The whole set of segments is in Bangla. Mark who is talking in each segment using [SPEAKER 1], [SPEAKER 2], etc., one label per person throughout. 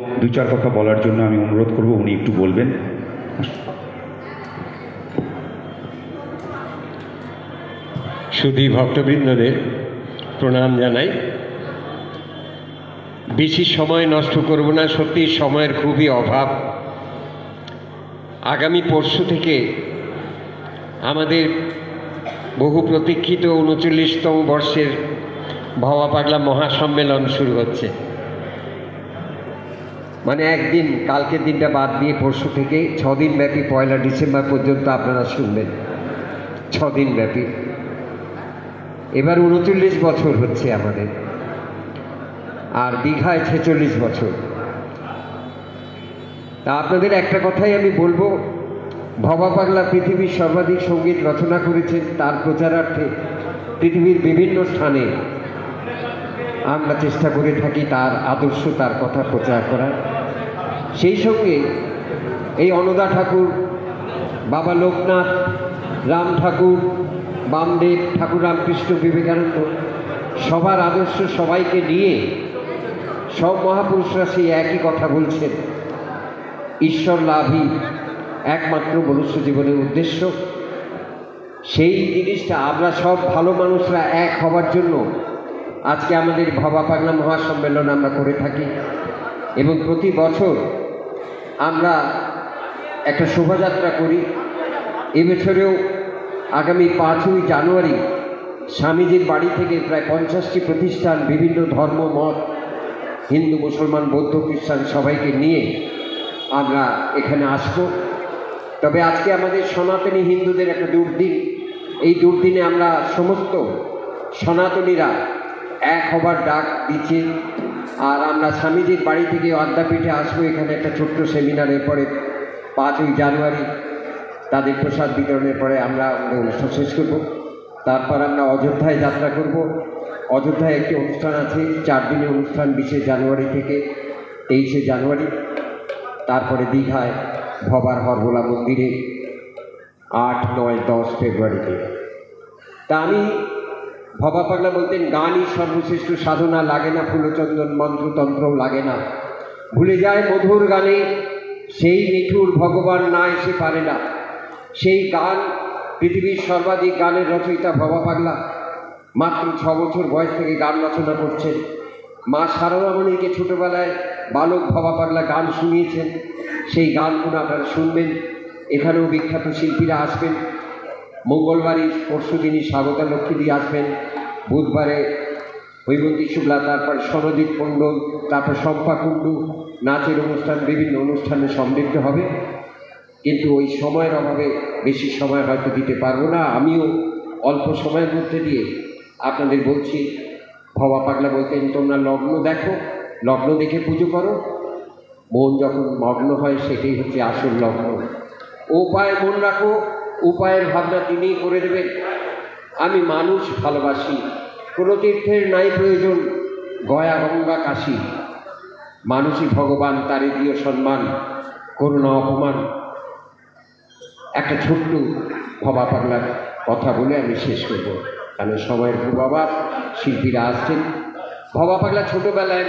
[SPEAKER 1] দু চার কথা বলার জন্য আমি অনুরোধ করব, উনি একটু বলবেন।
[SPEAKER 2] সুধী ভক্তবৃন্দদের প্রণাম জানাই। বেশি সময় নষ্ট করব না, সত্যি সময়ের খুবই অভাব। আগামী পরশু থেকে আমাদের বহু প্রতীক্ষিত ৩৯তম বর্ষের ভবা পাগলা মহাসম্মেলন শুরু হচ্ছে। মানে একদিন, কালকের দিনটা বাদ দিয়ে পরশু থেকে 6 দিন ব্যাপী 1 ডিসেম্বর পর্যন্ত আপনারা শুনবেন। 6 দিন ব্যাপী। এবার 39 বছর হচ্ছে আমাদের, আর দীঘায় 46 বছর। তা আপনাদের একটা কথাই আমি বলবো, ভবা পাগলা পৃথিবীর সর্বাধিক সঙ্গীত রচনা করেছেন। তার প্রচারার্থে পৃথিবীর বিভিন্ন স্থানে আমরা চেষ্টা করে থাকি তার আদর্শ, তার কথা প্রচার করার। সেই সঙ্গে এই অন্নদা ঠাকুর, বাবা লোকনাথ, রাম ঠাকুর, বামদেব, ঠাকুর রামকৃষ্ণ, বিবেকানন্দ, সবার আদর্শ সবাইকে নিয়ে সব মহাপুরুষরা সেই একই কথা বলছেন, ঈশ্বর লাভই একমাত্র মনুষ্য জীবনের উদ্দেশ্য। সেই জিনিসটা আমরা সব ভালো মানুষরা এক হবার জন্য আজকে আমাদের ভবা পাগলা মহাসম্মেলন আমরা করে থাকি। এবং প্রতি বছর আমরা একটা শোভাযাত্রা করি। এবছরেও আগামী 5ই জানুয়ারি স্বামীজির বাড়ি থেকে প্রায় 50টি প্রতিষ্ঠান, বিভিন্ন ধর্ম মত, হিন্দু, মুসলমান, বৌদ্ধ, খ্রিস্টান সবাইকে নিয়ে আমরা এখানে আসব। তবে আজকে আমাদের সনাতনী হিন্দুদের একটা দুর্দিন। এই দুর্দিনে আমরা সমস্ত সনাতনীরা এক হবার ডাক দিচ্ছি। আর আমরা স্বামীজির বাড়ি থেকে আদ্যাপীঠে আসবো। এখানে একটা ছোট্ট সেমিনারের পরে 5ই জানুয়ারি তাদের প্রসাদ বিতরণের পরে আমরা আমাদের অনুষ্ঠান শেষ করব। তারপর আমরা অযোধ্যায় যাত্রা করব। অযোধ্যায় একটি অনুষ্ঠান আছে, 4 দিনের অনুষ্ঠান, 20 জানুয়ারি থেকে 23 জানুয়ারি। তারপরে দীঘায় ভবার হরবোলা মন্দিরে 8, 9, 10 ফেব্রুয়ারিতে। তা আমি, ভবা পাগলা বলতেন, গানই সর্বশ্রেষ্ঠ সাধনা, লাগে না ফুলচন্দন মন্ত্রতন্ত্রও লাগে না, ভুলে যায় মধুর গানে সেই নিঠুর ভগবান না এসে পারে না। সেই গান, পৃথিবীর সর্বাধিক গানের রচয়িতা ভবা পাগলা মাত্র 6 বছর বয়স থেকে গান রচনা করছেন। মা সারদামণিকে ছোটোবেলায় বালক ভবা পাগলা গান শুনিয়েছেন। সেই গানগুলো আপনারা শুনবেন। এখানেও বিখ্যাত শিল্পীরা আসবেন। মঙ্গলবারই পরশু দিনই স্বাগতা লক্ষ্মী দিয়ে আসবেন, বুধবারে হৈমন্তী শুক্লা, তারপর সনজিৎ মণ্ডল, তারপর শম্পা কুণ্ডু, নাচের অনুষ্ঠান, বিভিন্ন অনুষ্ঠানে সমৃদ্ধ হবে। কিন্তু ওই সময়ের অভাবে বেশি সময় হয়তো দিতে পারবো না। আমিও অল্প সময়ের মধ্যে দিয়ে আপনাদের বলছি, ভবা পাগলা বলতেন, তোমরা লগ্ন দেখো, লগ্ন দেখে পুজো করো। মন যখন মগ্ন হয় সেটাই হচ্ছে আসল লগ্ন। উপায় মন রাখো, উপায়ের ভাবনা তিনিই করে দেবেন। আমি মানুষ ভালোবাসি, কোনো তীর্থের নাই প্রয়োজন, গয়া গঙ্গা কাশী। মানুষই ভগবান, তারে দিও সম্মান, করুণা অপমান। একটা ছোট্ট ভবা পাগলার কথা বলে আমি শেষ করব, কারণ সময়ের খুব অভাব, শিল্পীরা আসছেন। ভবা পাগলা ছোটোবেলায়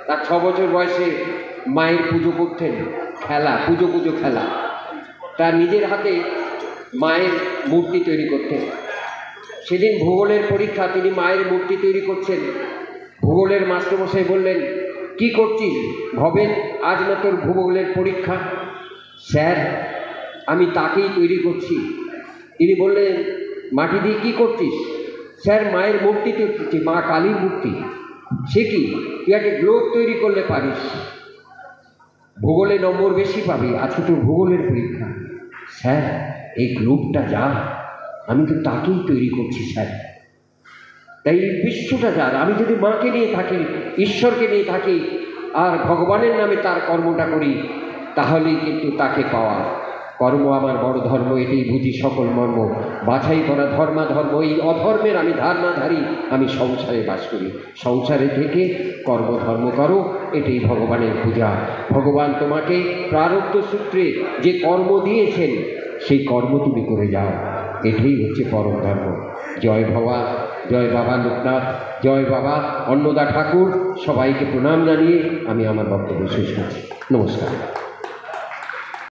[SPEAKER 2] তার 6 বছর বয়সে মায়ের পুজো করতেন, খেলা, পুজো খেলা। তার নিজের হাতে মায়ের মূর্তি তৈরি করতেন। সেদিন ভূগোলের পরীক্ষা, তিনি মায়ের মূর্তি তৈরি করছেন। ভূগোলের মাস্টারমশাই বললেন, কি করছিস ভবেন, আজ না তোর ভূগোলের পরীক্ষা? স্যার, আমি তাকেই তৈরি করছি। তিনি বললেন, মাটি দিয়ে কী করছিস? স্যার, মায়ের মূর্তি তৈরি করছি, মা কালীর মূর্তি। সে কি, তুই একটা গ্লোব তৈরি করলে পারিস, ভূগোলে নম্বর বেশি পাবি, আজকে তোর ভূগোলের পরীক্ষা। স্যার, এই গ্লোবটা যা, আমি তো তাকেই তৈরি করছি স্যার। তাই এই বিশ্বটা যার, আমি যদি মাকে নিয়ে থাকি, ঈশ্বরকে নিয়ে থাকি, আর ভগবানের নামে তার কর্মটা করি, তাহলেই কিন্তু তাকে পাওয়া। কর্ম আমার বড় ধর্ম, এটাই বুঝি সকল মর্ম, বাছাই করা ধর্মাধর্ম, এই অধর্মের আমি ধারণাধারী, আমি সংসারে বাস করি। সংসারে থেকে কর্মধর্ম করো, এটাই ভগবানের পূজা। ভগবান তোমাকে প্রারব্ধ সূত্রে যে কর্ম দিয়েছেন, সেই কর্ম তুমি করে যাও, এটাই হচ্ছে পরম ধর্ম। জয় ভবা, জয় বাবা লোকনাথ, জয় বাবা অন্নদা ঠাকুর, সবাইকে প্রণাম জানিয়ে আমি আমার বক্তব্য শেষ করছি। নমস্কার।